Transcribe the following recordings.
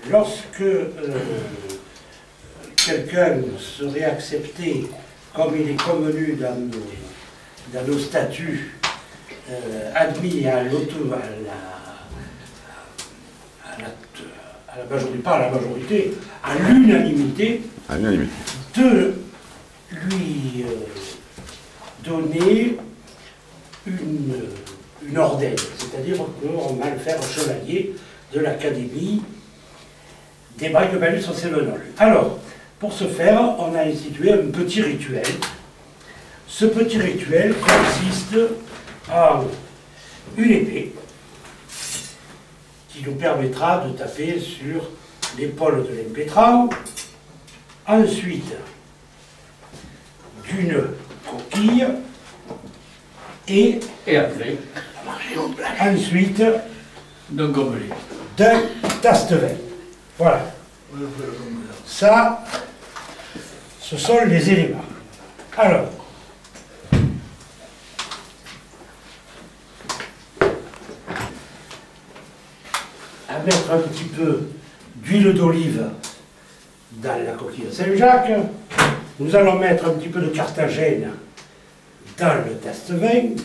lorsque quelqu'un serait accepté comme il est convenu dans nos statuts, admis à la majorité, pas à la majorité, à l'unanimité, de lui donner une ordelle, c'est-à-dire qu'on va le faire chevalier de l'Académie des Braques de Balustre-Cévenol. Alors, pour ce faire, on a institué un petit rituel. Ce petit rituel consiste en une épée qui nous permettra de taper sur l'épaule de l'impétrant, ensuite d'une coquille et après, ensuite d'un gobelet. D'un tasse-vin. Voilà. Ça, ce sont les éléments. Alors, à mettre un petit peu d'huile d'olive dans la coquille de Saint-Jacques. Nous allons mettre un petit peu de Carthagène dans le tasse-vin.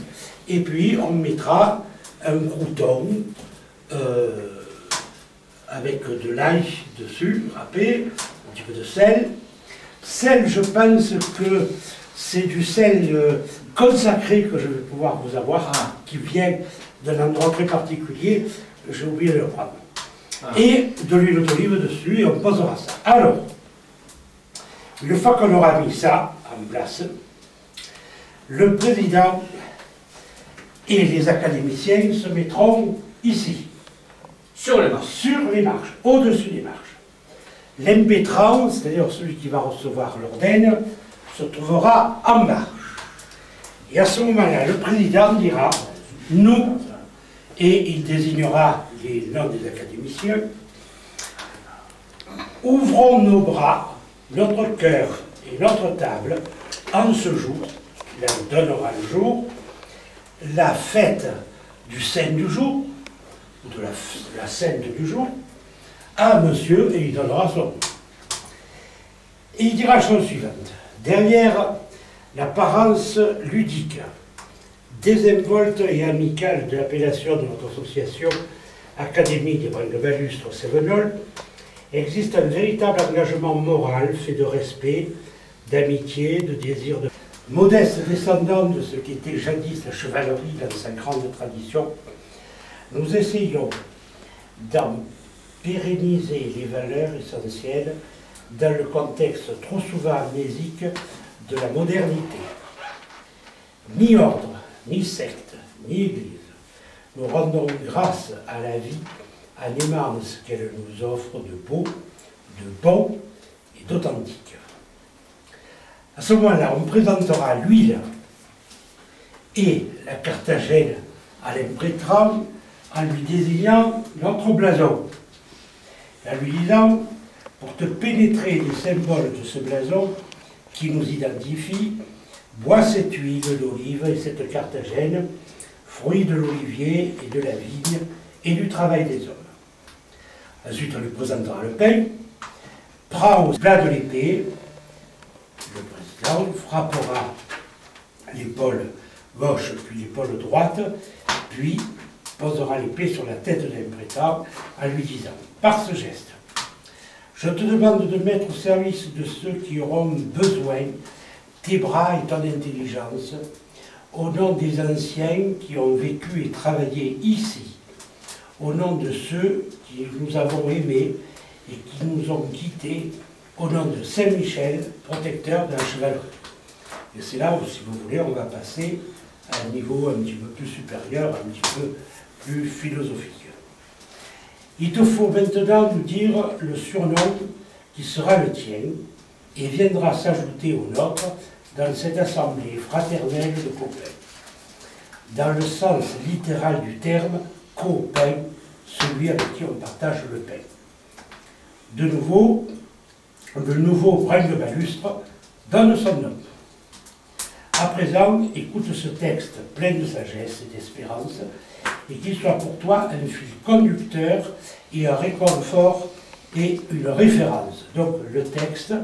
Et puis, on mettra un crouton avec de l'ail dessus, râpé, un petit peu de sel. Sel, je pense que c'est du sel consacré que je vais pouvoir vous avoir, qui vient d'un endroit très particulier, j'ai oublié de le prendre. Et de l'huile d'olive dessus, et on posera ça. Alors, une fois qu'on aura mis ça en place, le président et les académiciens se mettront ici. Sur les marches. Sur les marches, au-dessus des marches. L'impétrant, c'est-à-dire celui qui va recevoir l'ordenne, se trouvera en marche. Et à ce moment-là, le président dira « nous », et il désignera les noms des académiciens, « ouvrons nos bras, notre cœur et notre table en ce jour », il leur donnera le jour, la fête du saint du jour, de la sainte du jour, à monsieur, et il donnera son nom. Et il dira la chose suivante. Derrière l'apparence ludique, désinvolte et amicale de l'appellation de notre association Académie des Braques de Balustre-Cévenol, existe un véritable engagement moral fait de respect, d'amitié, de désir de... Modeste descendant de ce qu'était jadis la chevalerie dans sa grande tradition, nous essayons d'en pérenniser les valeurs essentielles dans le contexte trop souvent amnésique de la modernité. Ni ordre, ni secte, ni église, nous rendons grâce à la vie en aimant ce qu'elle nous offre de beau, de bon et d'authentique. À ce moment-là, on présentera l'huile et la Carthagène à l'impétrant en lui désignant notre blason, en lui disant, pour te pénétrer les symboles de ce blason qui nous identifie, bois cette huile d'olive et cette Carthagène, fruit de l'olivier et de la vigne et du travail des hommes. Ensuite, on lui présentera le pain, prend au plat de l'épée, le président frappera l'épaule gauche puis l'épaule droite, puis posera l'épée sur la tête de l'impétrant en lui disant, par ce geste, je te demande de mettre au service de ceux qui auront besoin tes bras et ton intelligence, au nom des anciens qui ont vécu et travaillé ici, au nom de ceux qui nous avons aimés et qui nous ont quittés, au nom de Saint-Michel, protecteur de la chevalerie. Et c'est là où, si vous voulez, on va passer à un niveau un petit peu plus supérieur, un petit peu plus philosophique. Il te faut maintenant nous dire le surnom qui sera le tien et viendra s'ajouter au nôtre dans cette assemblée fraternelle de copains. Dans le sens littéral du terme, copain, celui avec qui on partage le pain. De nouveau, le nouveau Braque de Balustre donne son nom. À présent, écoute ce texte plein de sagesse et d'espérance, et qu'il soit pour toi un fil conducteur et un réconfort et une référence. Donc le texte,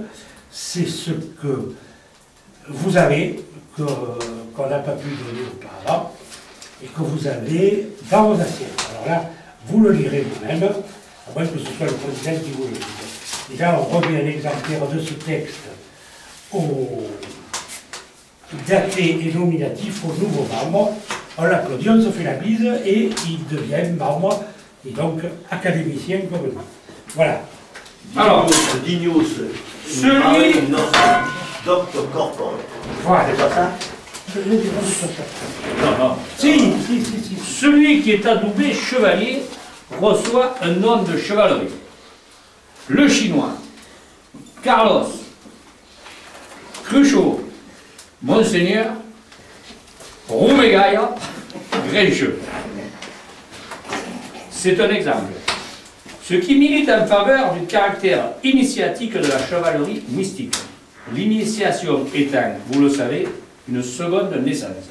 c'est ce que vous avez, qu'on n'a pas pu donner auparavant, et que vous avez dans vos assiettes. Alors là, vous le lirez vous-même, à moins que ce soit le président qui vous le dise. Déjà, on remet un exemplaire de ce texte daté et nominatif aux nouveaux membres. On l'applaudit, on se fait la bise et il devient membre et donc académicien comme nous. Voilà. Alors, Dignos, celui... Docteur Corpore. Voilà. C'est pas ça? Non, non. Si. Celui qui est adoubé chevalier reçoit un nom de chevalerie. Le chinois, Carlos, Cruchot, Monseigneur, Roumégaille, Grincheux. C'est un exemple. Ce qui milite en faveur du caractère initiatique de la chevalerie mystique. L'initiation étant, vous le savez, une seconde naissance.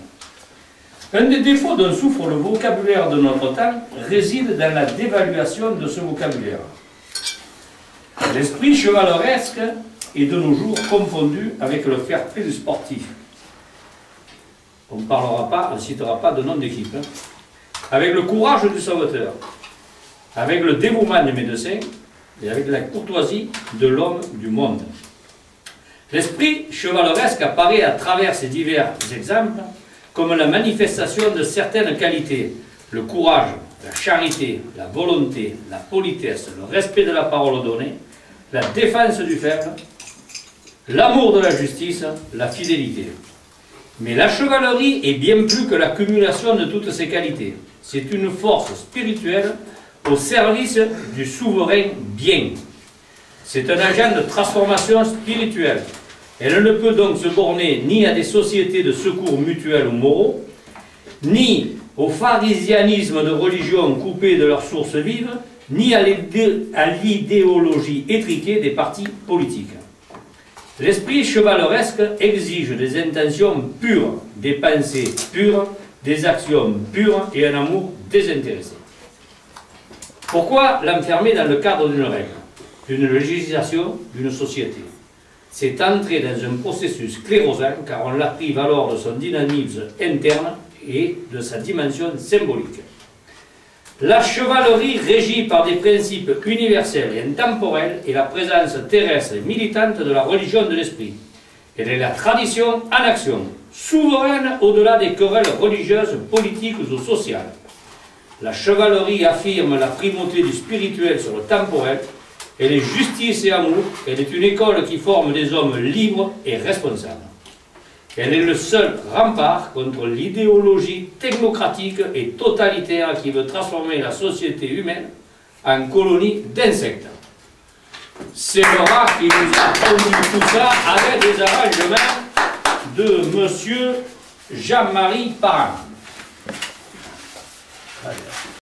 Un des défauts dont souffre le vocabulaire de notre temps réside dans la dévaluation de ce vocabulaire. L'esprit chevaleresque est de nos jours confondu avec le fair-play du sportif. On ne citera pas de nom d'équipe. Avec le courage du sauveteur, avec le dévouement du médecin et avec la courtoisie de l'homme du monde. L'esprit chevaleresque apparaît à travers ces divers exemples comme la manifestation de certaines qualités, le courage, la charité, la volonté, la politesse, le respect de la parole donnée, la défense du faible, l'amour de la justice, la fidélité. Mais la chevalerie est bien plus que l'accumulation de toutes ces qualités. C'est une force spirituelle au service du souverain bien. C'est un agent de transformation spirituelle. Elle ne peut donc se borner ni à des sociétés de secours mutuels ou moraux, ni au pharisianisme de religions coupées de leurs sources vives, ni à l'idéologie étriquée des partis politiques. L'esprit chevaleresque exige des intentions pures, des pensées pures, des actions pures et un amour désintéressé. Pourquoi l'enfermer dans le cadre d'une règle, d'une législation, d'une société? C'est entrer dans un processus sclérosant car on l'a prive alors de son dynamisme interne et de sa dimension symbolique. La chevalerie régie par des principes universels et intemporels est la présence terrestre et militante de la religion de l'esprit. Elle est la tradition en action, souveraine au-delà des querelles religieuses, politiques ou sociales. La chevalerie affirme la primauté du spirituel sur le temporel. Elle est justice et amour. Elle est une école qui forme des hommes libres et responsables. Elle est le seul rempart contre l'idéologie technocratique et totalitaire qui veut transformer la société humaine en colonie d'insectes. C'est le rat qui nous a produit tout ça avec des arrangements de monsieur Jean-Marie Parent.